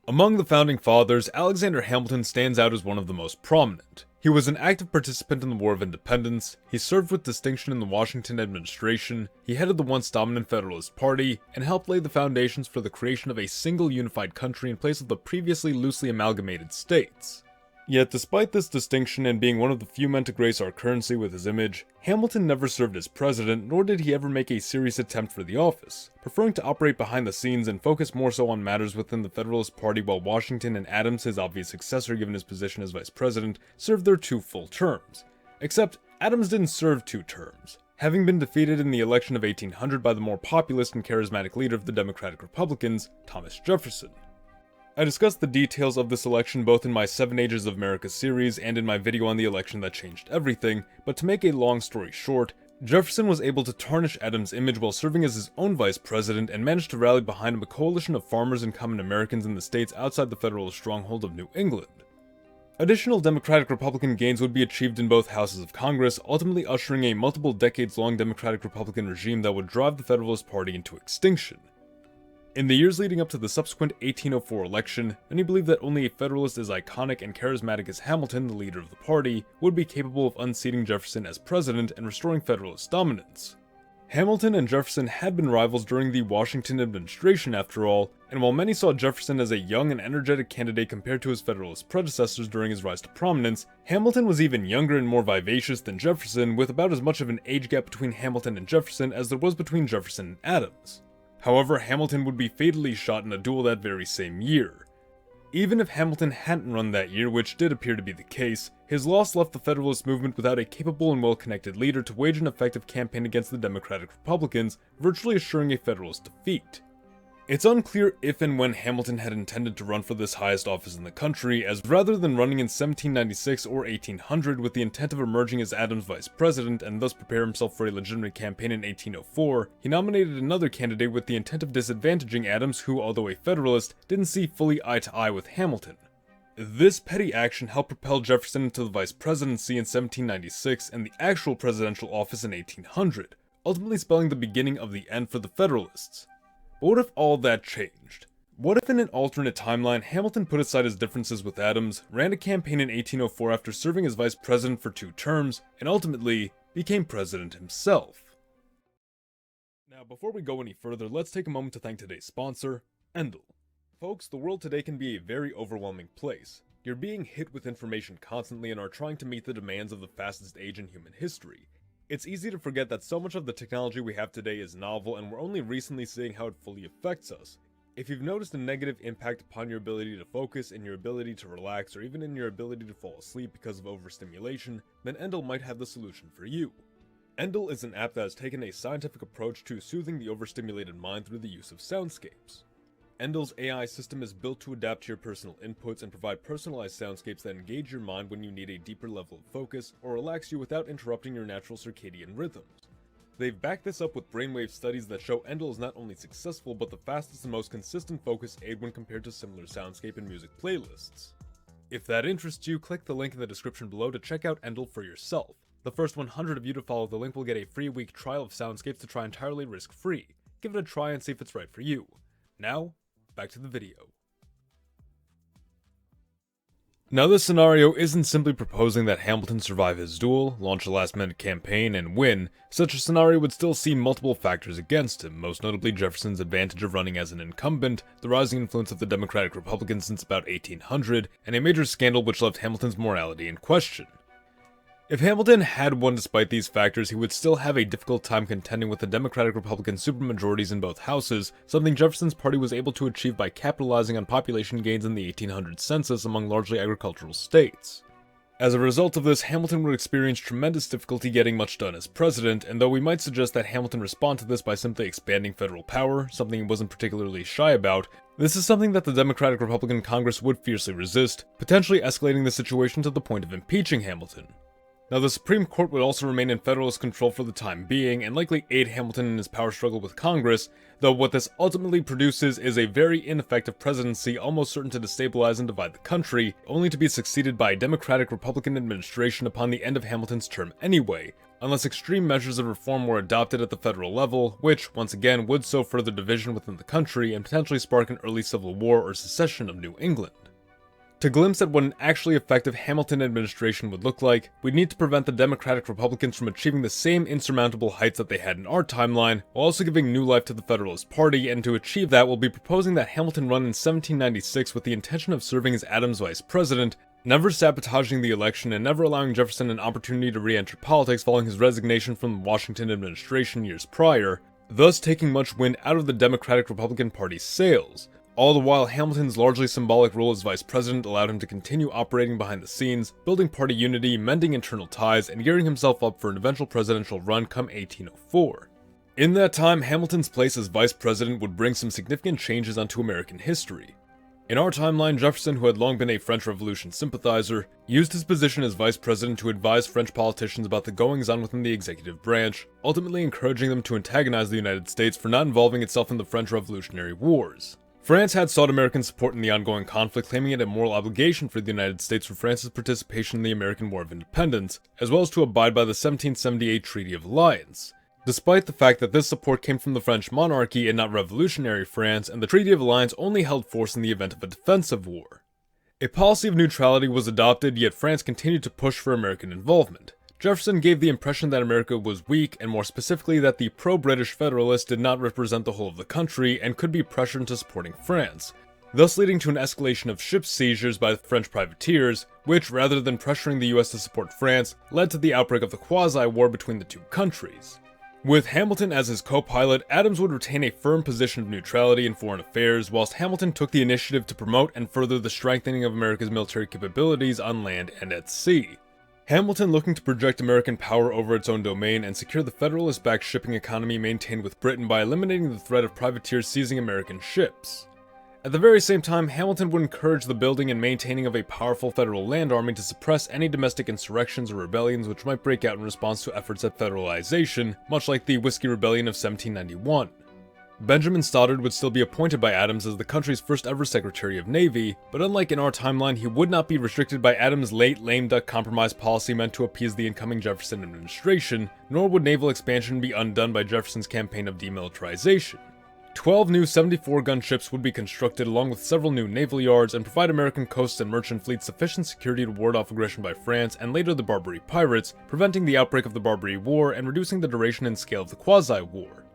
Among the founding fathers, Alexander Hamilton stands out as one of the most prominent. He was an active participant in the War of Independence, he served with distinction in the Washington administration, he headed the once dominant Federalist Party, and helped lay the foundations for the creation of a single unified country in place of the previously loosely amalgamated states. Yet despite this distinction and being one of the few men to grace our currency with his image, Hamilton never served as president, nor did he ever make a serious attempt for the office, preferring to operate behind the scenes and focus more so on matters within the Federalist Party, while Washington and Adams, his obvious successor given his position as vice president, served their 2 full terms. Except, Adams didn't serve 2 terms, having been defeated in the election of 1800 by the more populist and charismatic leader of the Democratic Republicans, Thomas Jefferson. I discussed the details of this election both in my 7 Ages of America series and in my video on the election that changed everything, but to make a long story short, Jefferson was able to tarnish Adams' image while serving as his own vice president and managed to rally behind him a coalition of farmers and common Americans in the states outside the Federalist stronghold of New England. Additional Democratic-Republican gains would be achieved in both houses of Congress, ultimately ushering a multiple decades-long Democratic-Republican regime that would drive the Federalist Party into extinction. In the years leading up to the subsequent 1804 election, many believed that only a Federalist as iconic and charismatic as Hamilton, the leader of the party, would be capable of unseating Jefferson as president and restoring Federalist dominance. Hamilton and Jefferson had been rivals during the Washington administration after all, and while many saw Jefferson as a young and energetic candidate compared to his Federalist predecessors during his rise to prominence, Hamilton was even younger and more vivacious than Jefferson, with about as much of an age gap between Hamilton and Jefferson as there was between Jefferson and Adams. However, Hamilton would be fatally shot in a duel that very same year. Even if Hamilton hadn't run that year, which did appear to be the case, his loss left the Federalist movement without a capable and well-connected leader to wage an effective campaign against the Democratic Republicans, virtually assuring a Federalist defeat. It's unclear if and when Hamilton had intended to run for this highest office in the country, as rather than running in 1796 or 1800 with the intent of emerging as Adams' vice president and thus prepare himself for a legitimate campaign in 1804, he nominated another candidate with the intent of disadvantaging Adams, who, although a Federalist, didn't see fully eye to eye with Hamilton. This petty action helped propel Jefferson into the vice presidency in 1796 and the actual presidential office in 1800, ultimately spelling the beginning of the end for the Federalists. But what if all that changed? What if in an alternate timeline, Hamilton put aside his differences with Adams, ran a campaign in 1804 after serving as vice president for 2 terms, and ultimately became president himself? Now, before we go any further, let's take a moment to thank today's sponsor, Endel. Folks, the world today can be a very overwhelming place. You're being hit with information constantly and are trying to meet the demands of the fastest age in human history. It's easy to forget that so much of the technology we have today is novel and we're only recently seeing how it fully affects us. If you've noticed a negative impact upon your ability to focus, in your ability to relax, or even in your ability to fall asleep because of overstimulation, then Endel might have the solution for you. Endel is an app that has taken a scientific approach to soothing the overstimulated mind through the use of soundscapes. Endel's AI system is built to adapt to your personal inputs and provide personalized soundscapes that engage your mind when you need a deeper level of focus or relax you without interrupting your natural circadian rhythms. They've backed this up with brainwave studies that show Endel is not only successful but the fastest and most consistent focus aid when compared to similar soundscape and music playlists. If that interests you, click the link in the description below to check out Endel for yourself. The first 100 of you to follow the link will get a free week trial of soundscapes to try entirely risk-free. Give it a try and see if it's right for you. Now, back to the video. Now this scenario isn't simply proposing that Hamilton survive his duel, launch a last-minute campaign, and win. Such a scenario would still see multiple factors against him, most notably Jefferson's advantage of running as an incumbent, the rising influence of the Democratic Republicans since about 1800, and a major scandal which left Hamilton's morality in question. If Hamilton had won despite these factors, he would still have a difficult time contending with the Democratic-Republican supermajorities in both houses, something Jefferson's party was able to achieve by capitalizing on population gains in the 1800 census among largely agricultural states. As a result of this, Hamilton would experience tremendous difficulty getting much done as president, and though we might suggest that Hamilton respond to this by simply expanding federal power, something he wasn't particularly shy about, this is something that the Democratic-Republican Congress would fiercely resist, potentially escalating the situation to the point of impeaching Hamilton. Now, the Supreme Court would also remain in Federalist control for the time being, and likely aid Hamilton in his power struggle with Congress, though what this ultimately produces is a very ineffective presidency almost certain to destabilize and divide the country, only to be succeeded by a Democratic-Republican administration upon the end of Hamilton's term anyway, unless extreme measures of reform were adopted at the federal level, which, once again, would sow further division within the country and potentially spark an early civil war or secession of New England. To glimpse at what an actually effective Hamilton administration would look like, we'd need to prevent the Democratic Republicans from achieving the same insurmountable heights that they had in our timeline, while also giving new life to the Federalist Party, and to achieve that we'll be proposing that Hamilton run in 1796 with the intention of serving as Adams' vice president, never sabotaging the election and never allowing Jefferson an opportunity to re-enter politics following his resignation from the Washington administration years prior, thus taking much wind out of the Democratic-Republican Party's sails. All the while, Hamilton's largely symbolic role as vice president allowed him to continue operating behind the scenes, building party unity, mending internal ties, and gearing himself up for an eventual presidential run come 1804. In that time, Hamilton's place as vice president would bring some significant changes onto American history. In our timeline, Jefferson, who had long been a French Revolution sympathizer, used his position as vice president to advise French politicians about the goings-on within the executive branch, ultimately encouraging them to antagonize the United States for not involving itself in the French Revolutionary Wars. France had sought American support in the ongoing conflict, claiming it a moral obligation for the United States for France's participation in the American War of Independence, as well as to abide by the 1778 Treaty of Alliance. Despite the fact that this support came from the French monarchy and not revolutionary France, and the Treaty of Alliance only held force in the event of a defensive war. A policy of neutrality was adopted, yet France continued to push for American involvement. Jefferson gave the impression that America was weak, and more specifically that the pro-British Federalists did not represent the whole of the country and could be pressured into supporting France, thus leading to an escalation of ship seizures by French privateers, which, rather than pressuring the US to support France, led to the outbreak of the quasi-war between the two countries. With Hamilton as his co-pilot, Adams would retain a firm position of neutrality in foreign affairs, whilst Hamilton took the initiative to promote and further the strengthening of America's military capabilities on land and at sea. Hamilton looking to project American power over its own domain and secure the Federalist-backed shipping economy maintained with Britain by eliminating the threat of privateers seizing American ships. At the very same time, Hamilton would encourage the building and maintaining of a powerful federal land army to suppress any domestic insurrections or rebellions which might break out in response to efforts at federalization, much like the Whiskey Rebellion of 1791. Benjamin Stoddard would still be appointed by Adams as the country's first ever Secretary of Navy, but unlike in our timeline, he would not be restricted by Adams' late lame duck compromise policy meant to appease the incoming Jefferson administration, nor would naval expansion be undone by Jefferson's campaign of demilitarization. 12 new 74-gun ships would be constructed along with several new naval yards and provide American coasts and merchant fleets sufficient security to ward off aggression by France and later the Barbary pirates, preventing the outbreak of the Barbary War and reducing the duration and scale of the quasi-war.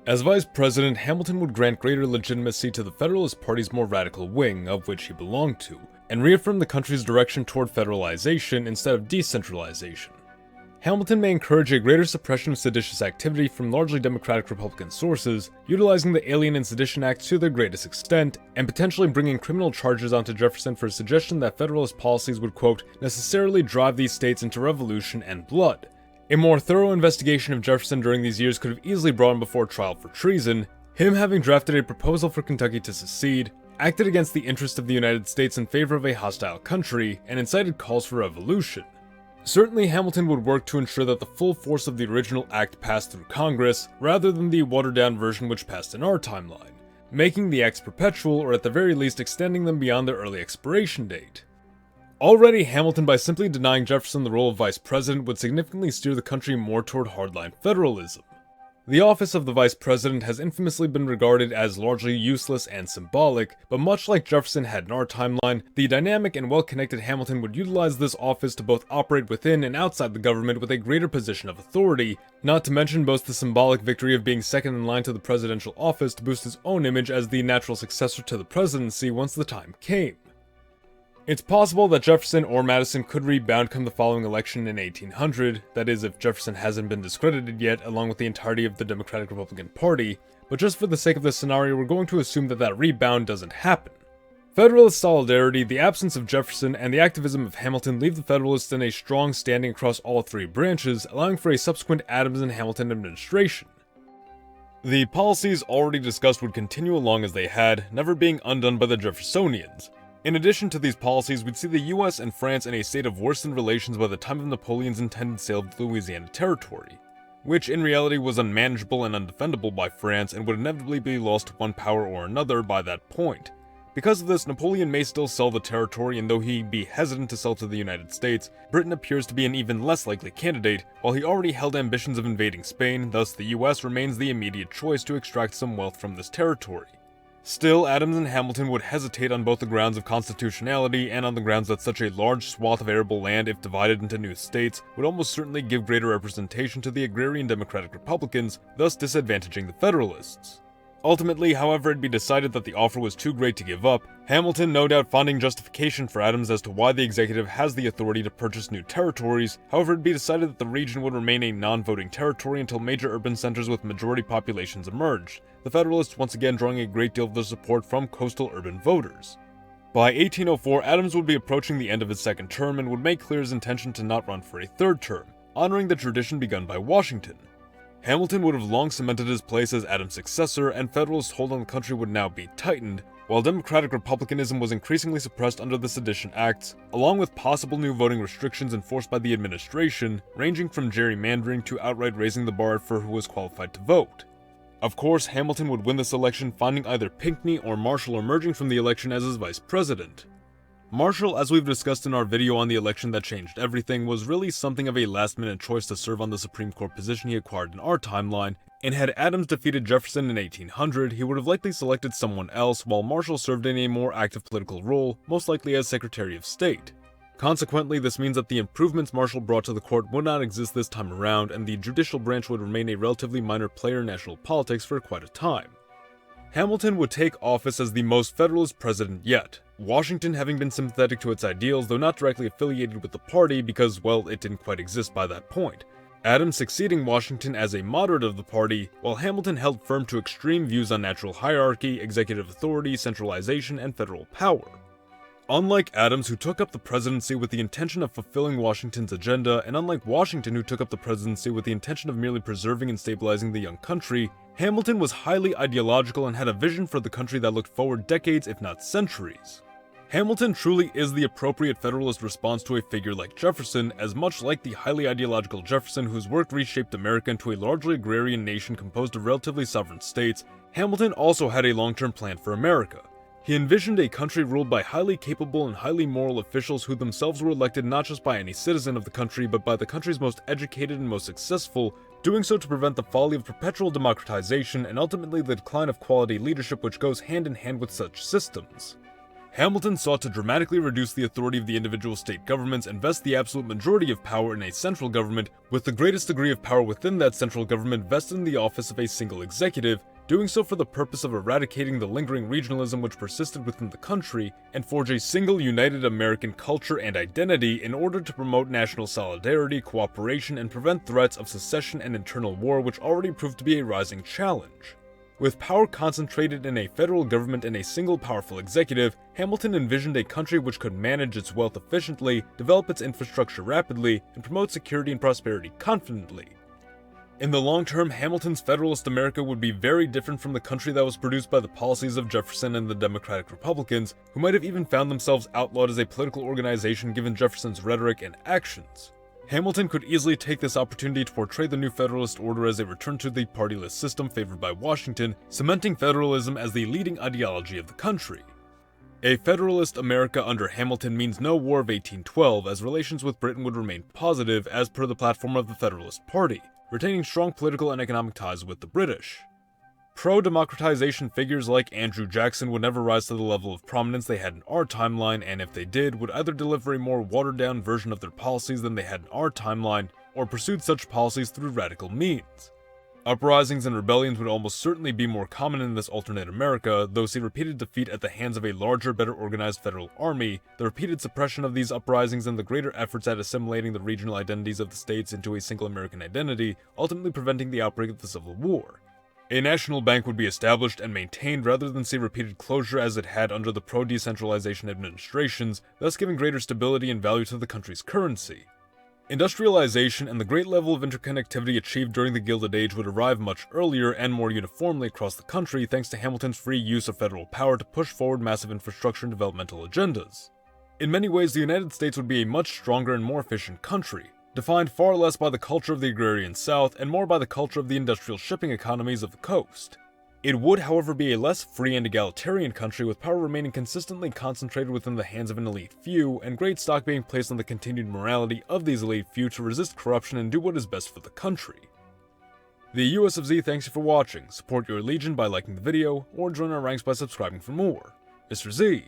As vice president, Hamilton would grant greater legitimacy to the Federalist Party's more radical wing, of which he belonged to, and reaffirm the country's direction toward federalization instead of decentralization. Hamilton may encourage a greater suppression of seditious activity from largely Democratic Republican sources, utilizing the Alien and Sedition Acts to their greatest extent, and potentially bringing criminal charges onto Jefferson for a suggestion that Federalist policies would, quote, necessarily drive these states into revolution and blood. A more thorough investigation of Jefferson during these years could have easily brought him before trial for treason, him having drafted a proposal for Kentucky to secede, acted against the interest of the United States in favor of a hostile country, and incited calls for revolution. Certainly, Hamilton would work to ensure that the full force of the original act passed through Congress, rather than the watered-down version which passed in our timeline, making the acts perpetual or at the very least extending them beyond their early expiration date. Already, Hamilton, by simply denying Jefferson the role of vice president, would significantly steer the country more toward hardline federalism. The office of the vice president has infamously been regarded as largely useless and symbolic, but much like Jefferson had in our timeline, the dynamic and well-connected Hamilton would utilize this office to both operate within and outside the government with a greater position of authority, not to mention boast the symbolic victory of being second in line to the presidential office to boost his own image as the natural successor to the presidency once the time came. It's possible that Jefferson or Madison could rebound come the following election in 1800, that is if Jefferson hasn't been discredited yet along with the entirety of the Democratic-Republican Party, but just for the sake of this scenario we're going to assume that that rebound doesn't happen. Federalist solidarity, the absence of Jefferson, and the activism of Hamilton leave the Federalists in a strong standing across all three branches, allowing for a subsequent Adams and Hamilton administration. The policies already discussed would continue along as they had, never being undone by the Jeffersonians. In addition to these policies, we'd see the US and France in a state of worsened relations by the time of Napoleon's intended sale of the Louisiana Territory, which in reality was unmanageable and undefendable by France and would inevitably be lost to one power or another by that point. Because of this, Napoleon may still sell the territory, and though he'd be hesitant to sell to the United States, Britain appears to be an even less likely candidate, while he already held ambitions of invading Spain, thus the US remains the immediate choice to extract some wealth from this territory. Still, Adams and Hamilton would hesitate on both the grounds of constitutionality and on the grounds that such a large swath of arable land, if divided into new states, would almost certainly give greater representation to the agrarian Democratic Republicans, thus disadvantaging the Federalists. Ultimately, however, it'd be decided that the offer was too great to give up, Hamilton no doubt finding justification for Adams as to why the executive has the authority to purchase new territories. However, it'd be decided that the region would remain a non-voting territory until major urban centers with majority populations emerged, the Federalists once again drawing a great deal of their support from coastal urban voters. By 1804, Adams would be approaching the end of his second term and would make clear his intention to not run for a third term, honoring the tradition begun by Washington. Hamilton would have long cemented his place as Adams' successor, and Federalist hold on the country would now be tightened, while Democratic Republicanism was increasingly suppressed under the Sedition Acts, along with possible new voting restrictions enforced by the administration, ranging from gerrymandering to outright raising the bar for who was qualified to vote. Of course, Hamilton would win this election, finding either Pinckney or Marshall emerging from the election as his vice president. Marshall, as we've discussed in our video on the election that changed everything, was really something of a last-minute choice to serve on the Supreme Court position he acquired in our timeline, and had Adams defeated Jefferson in 1800, he would have likely selected someone else, while Marshall served in a more active political role, most likely as Secretary of State. Consequently, this means that the improvements Marshall brought to the court would not exist this time around, and the judicial branch would remain a relatively minor player in national politics for quite a time. Hamilton would take office as the most Federalist president yet, Washington having been sympathetic to its ideals, though not directly affiliated with the party because, well, it didn't quite exist by that point. Adams succeeding Washington as a moderate of the party, while Hamilton held firm to extreme views on natural hierarchy, executive authority, centralization, and federal power. Unlike Adams, who took up the presidency with the intention of fulfilling Washington's agenda, and unlike Washington, who took up the presidency with the intention of merely preserving and stabilizing the young country, Hamilton was highly ideological and had a vision for the country that looked forward decades, if not centuries. Hamilton truly is the appropriate Federalist response to a figure like Jefferson, as much like the highly ideological Jefferson whose work reshaped America into a largely agrarian nation composed of relatively sovereign states, Hamilton also had a long-term plan for America. He envisioned a country ruled by highly capable and highly moral officials who themselves were elected not just by any citizen of the country but by the country's most educated and most successful, doing so to prevent the folly of perpetual democratization and ultimately the decline of quality leadership which goes hand in hand with such systems. Hamilton sought to dramatically reduce the authority of the individual state governments and vest the absolute majority of power in a central government, with the greatest degree of power within that central government vested in the office of a single executive, doing so for the purpose of eradicating the lingering regionalism which persisted within the country, and forge a single united American culture and identity in order to promote national solidarity, cooperation, and prevent threats of secession and internal war which already proved to be a rising challenge. With power concentrated in a federal government and a single powerful executive, Hamilton envisioned a country which could manage its wealth efficiently, develop its infrastructure rapidly, and promote security and prosperity confidently. In the long term, Hamilton's Federalist America would be very different from the country that was produced by the policies of Jefferson and the Democratic Republicans, who might have even found themselves outlawed as a political organization given Jefferson's rhetoric and actions. Hamilton could easily take this opportunity to portray the new Federalist order as a return to the partyless system favored by Washington, cementing federalism as the leading ideology of the country. A Federalist America under Hamilton means no War of 1812, as relations with Britain would remain positive as per the platform of the Federalist Party, retaining strong political and economic ties with the British. Pro-democratization figures like Andrew Jackson would never rise to the level of prominence they had in our timeline, and if they did, would either deliver a more watered-down version of their policies than they had in our timeline, or pursued such policies through radical means. Uprisings and rebellions would almost certainly be more common in this alternate America, though see repeated defeat at the hands of a larger, better organized federal army, the repeated suppression of these uprisings and the greater efforts at assimilating the regional identities of the states into a single American identity, ultimately preventing the outbreak of the Civil War. A national bank would be established and maintained rather than see repeated closure as it had under the pro-decentralization administrations, thus giving greater stability and value to the country's currency. Industrialization and the great level of interconnectivity achieved during the Gilded Age would arrive much earlier and more uniformly across the country thanks to Hamilton's free use of federal power to push forward massive infrastructure and developmental agendas. In many ways, the United States would be a much stronger and more efficient country, defined far less by the culture of the agrarian South and more by the culture of the industrial shipping economies of the coast. It would, however, be a less free and egalitarian country, with power remaining consistently concentrated within the hands of an elite few, and great stock being placed on the continued morality of these elite few to resist corruption and do what is best for the country. The US of Z thanks you for watching. Support your legion by liking the video, or join our ranks by subscribing for more. Mr. Z,